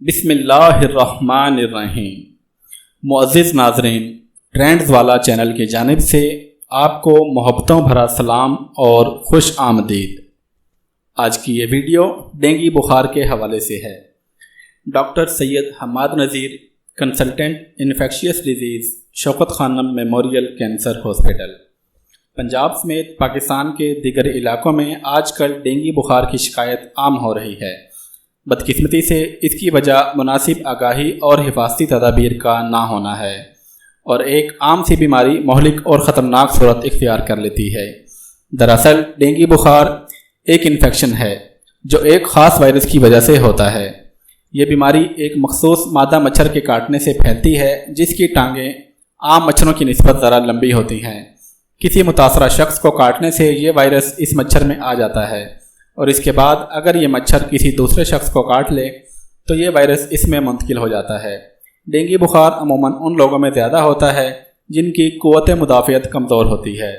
بسم اللہ الرحمن الرحیم۔ معزز ناظرین، ٹرینڈز والا چینل کی جانب سے آپ کو محبتوں بھرا سلام اور خوش آمدید۔ آج کی یہ ویڈیو ڈینگی بخار کے حوالے سے ہے۔ Doctor Syed Hammad Nazir, consultant infectious disease, Shaukat Khanum memorial cancer hospital, Punjab سمیت پاکستان کے دیگر علاقوں میں آج کل ڈینگی بخار کی شکایت عام ہو رہی ہے۔ بدقسمتی سے اس کی وجہ مناسب آگاہی اور حفاظتی تدابیر کا نہ ہونا ہے، اور ایک عام سی بیماری مہلک اور خطرناک صورت اختیار کر لیتی ہے۔ دراصل ڈینگی بخار ایک انفیکشن ہے جو ایک خاص وائرس کی وجہ سے ہوتا ہے۔ یہ بیماری ایک مخصوص مادہ مچھر کے کاٹنے سے پھیلتی ہے، جس کی ٹانگیں عام مچھروں کی نسبت ذرا لمبی ہوتی ہیں۔ کسی متاثرہ شخص کو کاٹنے سے یہ وائرس اس مچھر میں آ جاتا ہے، اور اس کے بعد اگر یہ مچھر کسی دوسرے شخص کو کاٹ لے تو یہ وائرس اس میں منتقل ہو جاتا ہے۔ ڈینگی بخار عموماً ان لوگوں میں زیادہ ہوتا ہے جن کی قوت مدافعت کمزور ہوتی ہے۔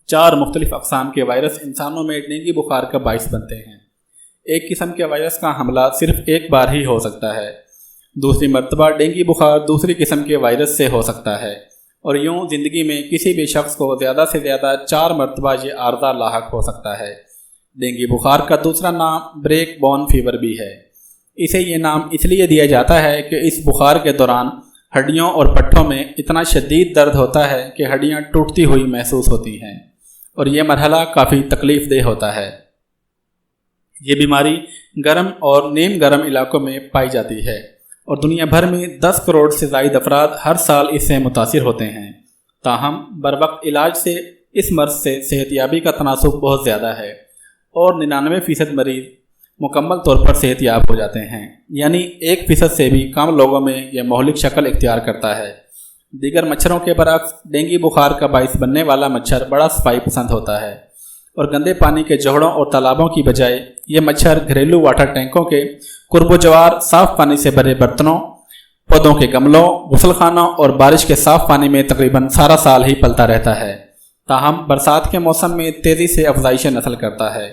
4 مختلف اقسام کے وائرس انسانوں میں ڈینگی بخار کا باعث بنتے ہیں۔ ایک قسم کے وائرس کا حملہ صرف ایک بار ہی ہو سکتا ہے۔ دوسری مرتبہ ڈینگی بخار دوسری قسم کے وائرس سے ہو سکتا ہے، اور یوں زندگی میں کسی بھی شخص کو زیادہ سے زیادہ 4 مرتبہ یہ عارضہ لاحق ہو سکتا ہے۔ ڈینگی بخار کا دوسرا نام بریک بون فیور بھی ہے۔ اسے یہ نام اس لیے دیا جاتا ہے کہ اس بخار کے دوران ہڈیوں اور پٹھوں میں اتنا شدید درد ہوتا ہے کہ ہڈیاں ٹوٹتی ہوئی محسوس ہوتی ہیں، اور یہ مرحلہ کافی تکلیف دہ ہوتا ہے۔ یہ بیماری گرم اور نیم گرم علاقوں میں پائی جاتی ہے، اور دنیا بھر میں 10 کروڑ سے زائد افراد ہر سال اس سے متاثر ہوتے ہیں۔ تاہم بروقت علاج سے اس مرض سے صحت یابی کا تناسب بہت زیادہ ہے، اور 99% مریض مکمل طور پر صحت یاب ہو جاتے ہیں، یعنی 1% سے بھی کم لوگوں میں یہ مہلک شکل اختیار کرتا ہے۔ دیگر مچھروں کے برعکس ڈینگی بخار کا باعث بننے والا مچھر بڑا صفائی پسند ہوتا ہے، اور گندے پانی کے جوہڑوں اور تالابوں کی بجائے یہ مچھر گھریلو واٹر ٹینکوں کے قرب و جوار، صاف پانی سے بھرے برتنوں، پودوں کے گملوں، غسل خانوں اور بارش کے صاف پانی میں تقریباً سارا سال ہی پلتا رہتا ہے۔ تاہم برسات کے موسم میں تیزی سے افزائش نسل کرتا ہے۔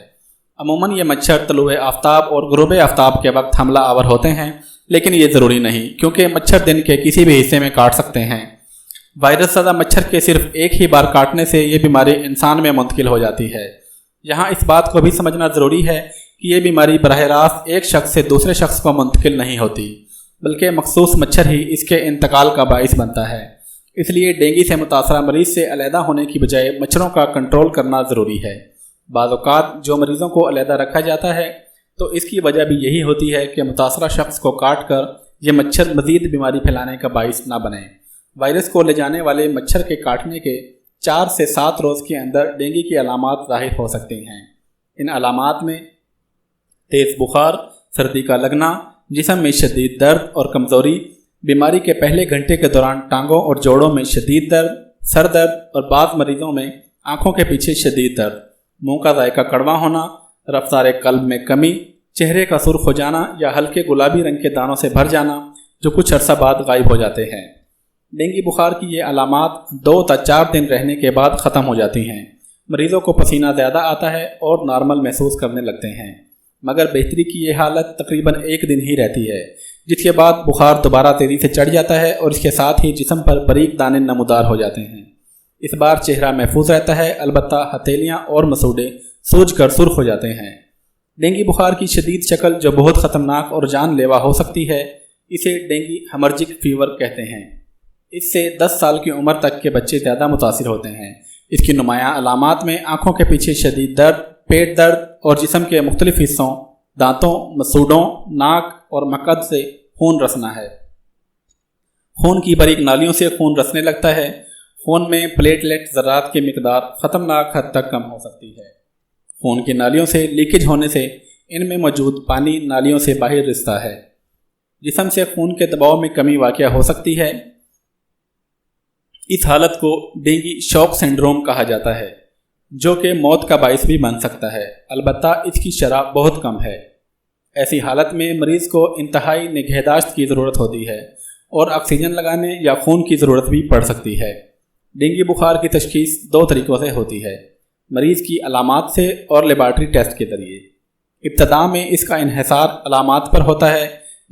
عموماً یہ مچھر طلوع آفتاب اور غروب آفتاب کے وقت حملہ آور ہوتے ہیں، لیکن یہ ضروری نہیں، کیونکہ مچھر دن کے کسی بھی حصے میں کاٹ سکتے ہیں۔ وائرس زدہ مچھر کے صرف ایک ہی بار کاٹنے سے یہ بیماری انسان میں منتقل ہو جاتی ہے۔ یہاں اس بات کو بھی سمجھنا ضروری ہے کہ یہ بیماری براہ راست ایک شخص سے دوسرے شخص کو منتقل نہیں ہوتی، بلکہ مخصوص مچھر ہی اس کے انتقال کا باعث بنتا ہے۔ اس لیے ڈینگی سے متاثرہ مریض سے علیحدہ ہونے کی بجائے مچھروں کا کنٹرول کرنا ضروری ہے۔ بعض اوقات جو مریضوں کو علیحدہ رکھا جاتا ہے تو اس کی وجہ بھی یہی ہوتی ہے کہ متاثرہ شخص کو کاٹ کر یہ مچھر مزید بیماری پھیلانے کا باعث نہ بنے۔ وائرس کو لے جانے والے مچھر کے کاٹنے کے 4 سے 7 روز کے اندر ڈینگی کی علامات ظاہر ہو سکتی ہیں۔ ان علامات میں تیز بخار، سردی کا لگنا، جسم میں شدید درد اور کمزوری، بیماری کے پہلے گھنٹے کے دوران ٹانگوں اور جوڑوں میں شدید درد، سر درد، اور بعض مریضوں میں آنکھوں کے پیچھے شدید درد، منہ کا ذائقہ کڑوا ہونا، رفتار قلب میں کمی، چہرے کا سرخ ہو جانا یا ہلکے گلابی رنگ کے دانوں سے بھر جانا جو کچھ عرصہ بعد غائب ہو جاتے ہیں۔ ڈینگی بخار کی یہ علامات 2 تا 4 دن رہنے کے بعد ختم ہو جاتی ہیں۔ مریضوں کو پسینہ زیادہ آتا ہے اور نارمل محسوس کرنے لگتے ہیں، مگر بہتری کی یہ حالت تقریباً 1 دن ہی رہتی ہے، جس کے بعد بخار دوبارہ تیزی سے چڑھ جاتا ہے، اور اس کے ساتھ ہی جسم پر باریک دانے نمودار ہو جاتے ہیں۔ اس بار چہرہ محفوظ رہتا ہے، البتہ ہتھیلیاں اور مسوڑے سوج کر سرخ ہو جاتے ہیں۔ ڈینگی بخار کی شدید شکل جو بہت خطرناک اور جان لیوا ہو سکتی ہے، اسے ڈینگی ہیمرجک فیور کہتے ہیں۔ اس سے 10 سال کی عمر تک کے بچے زیادہ متاثر ہوتے ہیں۔ اس کی نمایاں علامات میں آنکھوں کے پیچھے شدید درد، پیٹ درد، اور جسم کے مختلف حصوں، دانتوں، مسوڑوں، ناک اور مقعد سے خون رسنا ہے۔ خون کی باریک نالیوں سے خون رسنے لگتا ہے۔ خون میں پلیٹلیٹ ذرات کی مقدار خطرناک حد تک کم ہو سکتی ہے۔ خون کی نالیوں سے لیکیج ہونے سے ان میں موجود پانی نالیوں سے باہر رستا ہے۔ جسم سے خون کے دباؤ میں کمی واقع ہو سکتی ہے۔ اس حالت کو ڈینگی شوک سنڈروم کہا جاتا ہے، جو کہ موت کا باعث بھی بن سکتا ہے، البتہ اس کی شرح بہت کم ہے۔ ایسی حالت میں مریض کو انتہائی نگہداشت کی ضرورت ہوتی ہے، اور آکسیجن لگانے یا خون کی ضرورت بھی پڑ سکتی ہے۔ ڈینگی بخار کی تشخیص 2 طریقوں سے ہوتی ہے: مریض کی علامات سے اور لیبارٹری ٹیسٹ کے ذریعے۔ ابتدا میں اس کا انحصار علامات پر ہوتا ہے،